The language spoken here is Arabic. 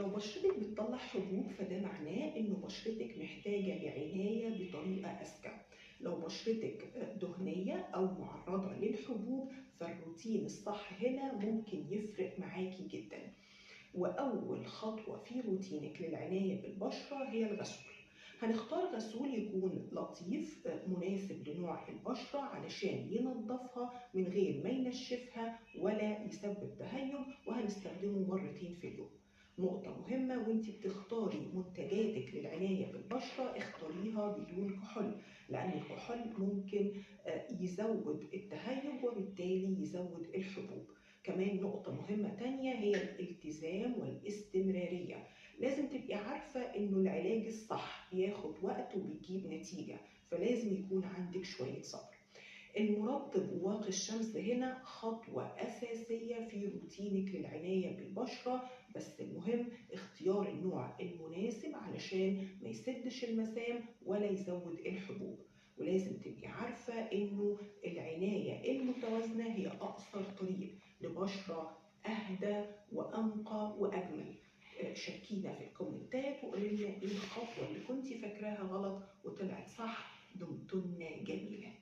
لو بشرتك بتطلع حبوب فده معناه إنه بشرتك محتاجة لعناية بطريقة أذكى. لو بشرتك دهنية أو معرضة للحبوب فالروتين الصح هنا ممكن يفرق معاكي جدا. وأول خطوة في روتينك للعناية بالبشرة هي الغسول. هنختار غسول يكون لطيف مناسب لنوع البشرة علشان ينظفها من غير ما ينشفها ولا يسبب تهيج، وهنستخدمه مرتين في اليوم. نقطة مهمة وانت بتختاري منتجاتك للعناية بالبشرة اختاريها بدون كحول، لأن الكحول ممكن يزود التهيج وبالتالي يزود الحبوب. كمان نقطة مهمة تانية هي الالتزام والاستمرارية. لازم تبقي عارفة إنه العلاج الصح بياخد وقت وبيجيب نتيجة، فلازم يكون عندك شوية صبر. المرطب وواقي الشمس هنا خطوة أساسية في روتينك للعناية بالبشرة، بس المهم اختيار النوع المناسب علشان ما يسدش المسام ولا يزود الحبوب. ولازم تبقي عارفة إنه العناية المتوازنة هي أقصر طريق لبشرة أهدى وأنقى وأجمل. شاركينا في الكومنتات وقولي لنا إيه الخطوة اللي كنتي فاكراها غلط وطلعت صح. دمتن جميلات.